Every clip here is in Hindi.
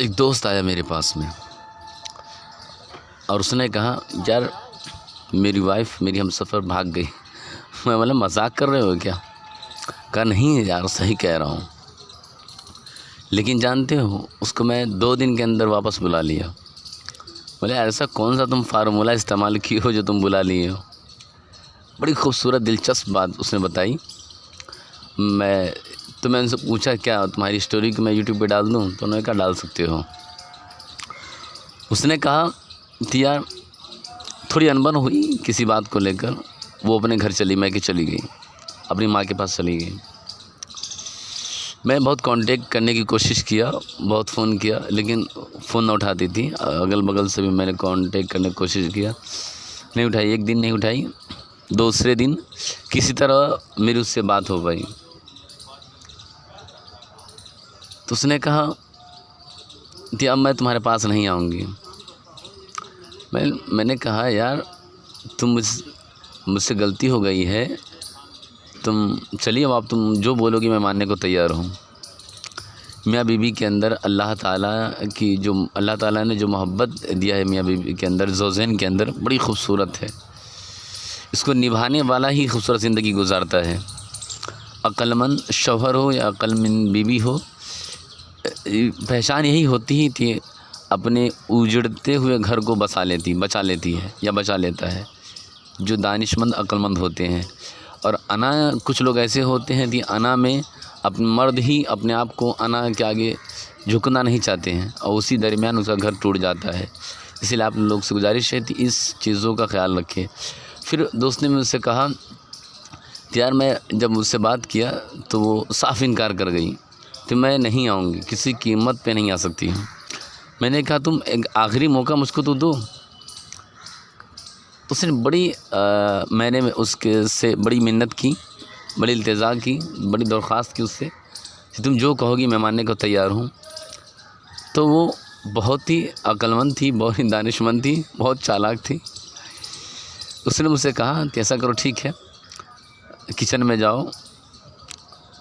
एक दोस्त आया मेरे पास में और उसने कहा यार मेरी वाइफ मेरी हमसफ़र भाग गई। मैं बोला मजाक कर रहे हो क्या? कहा नहीं यार सही कह रहा हूँ। लेकिन जानते हो उसको मैं 2 दिन के अंदर वापस बुला लिया। बोले ऐसा कौन सा तुम फार्मूला इस्तेमाल किए हो जो तुम बुला लिए हो? बड़ी खूबसूरत दिलचस्प बात उसने बताई। मैंने उनसे पूछा क्या तुम्हारी स्टोरी को मैं यूट्यूब पे डाल दूँ? तो उन्होंने कहा डाल सकते हो। उसने कहा कि यार थोड़ी अनबन हुई किसी बात को लेकर, वो अपने घर चली, मैके चली गई, अपनी माँ के पास चली गई। मैं बहुत कांटेक्ट करने की कोशिश किया, बहुत फ़ोन किया, लेकिन फ़ोन ना उठाती थी। अगल बगल से भी मैंने कांटेक्ट करने की कोशिश किया, नहीं उठाई। एक दिन नहीं उठाई, दूसरे दिन किसी तरह मेरी उससे बात हो पाई। तो उसने कहा कि अब मैं तुम्हारे पास नहीं आऊँगी। मैंने कहा यार मुझसे गलती हो गई है, तुम चलिए अब तुम जो बोलोगी मैं मानने को तैयार हूँ। मियाँ बीवी के अंदर अल्लाह ताला ने जो मोहब्बत दिया है मियाँ बीवी के अंदर, ज़ौजैन के अंदर, बड़ी खूबसूरत है। इसको निभाने वाला ही खूबसूरत ज़िंदगी गुजारता है। अक्लमंद शौहर हो या अक्लमंद बीवी हो, पहचान यही होती ही थी, अपने उजड़ते हुए घर को बचा लेती है या बचा लेता है जो दानिशमंद अक्लमंद होते हैं। और अना कुछ लोग ऐसे होते हैं कि अना में अपने मर्द ही अपने आप को अना के आगे झुकना नहीं चाहते हैं और उसी दरमियान उसका घर टूट जाता है। इसलिए आप लोग से गुजारिश है कि इस चीज़ों का ख्याल रखें। फिर दोस्त ने मुझसे कहा कि यार मैं जब मुझसे बात किया तो वो साफ इनकार कर गई कि मैं नहीं आऊँगी, किसी कीमत पे नहीं आ सकती हूँ। मैंने कहा तुम एक आखिरी मौका मुझको तो दो। तो उसने मैंने उसके से बड़ी मिन्नत की, बड़ी इल्तिजा की, बड़ी दरख्वास्त की उससे कि तुम जो कहोगी मैं मानने को तैयार हूँ। तो वो बहुत ही अक्लमंद थी, बहुत ही दानिशमंद थी, बहुत चालाक थी। उसने मुझसे कहा कि ऐसा करो, ठीक है, किचन में जाओ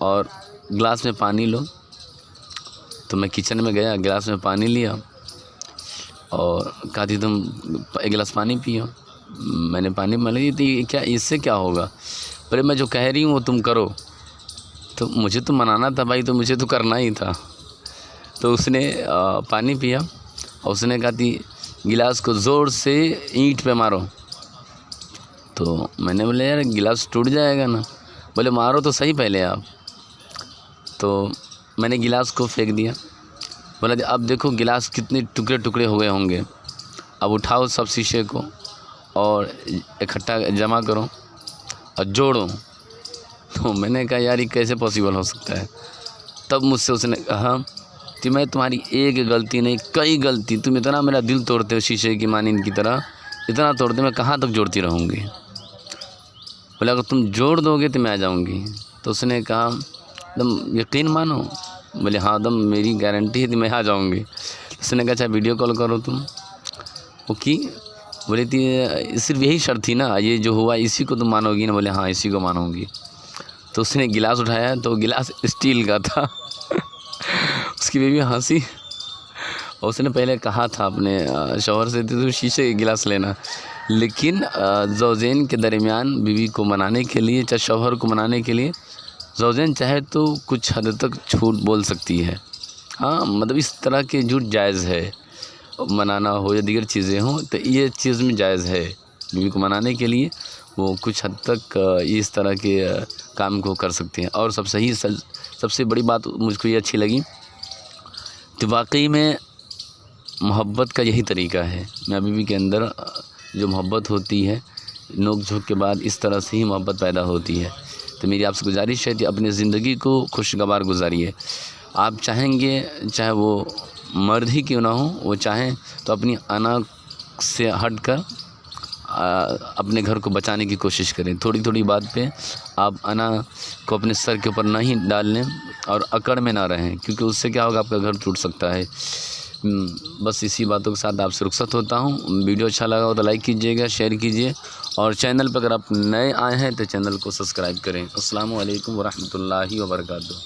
और गिलास में पानी लो। तो मैं किचन में गया, गिलास में पानी लिया और कहा थी तुम एक गिलास पानी पियो। मैंने पानी ली थी, क्या इससे क्या होगा? पर मैं जो कह रही हूँ वो तुम करो। तो मुझे तो मनाना था भाई, तो मुझे तो करना ही था। तो उसने पानी पिया और उसने कहा थी गिलास को ज़ोर से ईंट पे मारो। तो मैंने बोला यार गिलास टूट जाएगा ना। बोले मारो तो सही पहले आप। तो मैंने गिलास को फेंक दिया। बोला अब देखो गिलास कितने टुकड़े टुकड़े हो गए होंगे, अब उठाओ सब शीशे को और इकट्ठा जमा करो और जोड़ो। तो मैंने कहा यार ये कैसे पॉसिबल हो सकता है? तब मुझसे उसने कहा कि मैं तुम्हारी एक गलती नहीं कई गलती, तुम इतना मेरा दिल तोड़ते हो शीशे की मानिंद की तरह, इतना तोड़ते मैं कहाँ तक जोड़ती रहूँगी। बोला अगर तुम जोड़ दोगे तो मैं आ जाऊँगी। तो उसने कहा तुम यकीन मानो? बोले हाँ दम मेरी गारंटी है कि मैं आ जाऊँगी। उसने कहा अच्छा वीडियो कॉल करो तुम। वो की बोली थी सिर्फ यही शर्त थी ना, ये जो हुआ इसी को तुम मानोगी ना? बोले हाँ इसी को मानूंगी। तो उसने गिलास उठाया तो गिलास स्टील का था। उसकी बीवी हंसी और उसने पहले कहा था अपने शौहर से तो शीशे के गिलास लेना। लेकिन ज़ौजैन के दरमियान बीवी को मनाने के लिए, चाहे शौहर को मनाने के लिए, ज़ौजैन चाहे तो कुछ हद तक झूठ बोल सकती है। हाँ मतलब इस तरह के झूठ जायज़ है, मनाना हो या दीगर चीज़ें हों तो ये चीज़ में जायज़ है। बीवी को मनाने के लिए वो कुछ हद तक इस तरह के काम को कर सकते हैं। और सबसे बड़ी बात मुझको ये अच्छी लगी कि वाकई में मोहब्बत का यही तरीका है। मियाँ बीवी के अंदर जो मोहब्बत होती है, नोक झोंक के बाद इस तरह से ही मोहब्बत पैदा होती है। तो मेरी आपसे गुजारिश है कि अपनी ज़िंदगी को खुशगवार गुजारिए। आप चाहेंगे चाहे वो मर्द ही क्यों ना हो, वो चाहें तो अपनी अना से हटकर अपने घर को बचाने की कोशिश करें। थोड़ी थोड़ी बात पे आप अना को अपने सर के ऊपर नहीं डाल लें और अकड़ में ना रहें, क्योंकि उससे क्या होगा आपका घर टूट सकता है। बस इसी बातों के साथ आपसे रुखसत होता हूँ। वीडियो अच्छा लगा हो तो लाइक कीजिएगा, शेयर कीजिए और चैनल पर अगर आप नए आए हैं तो चैनल को सब्सक्राइब करें। अस्सलामु अलैकुम वरहमतुल्लाहि वबरकातुहू।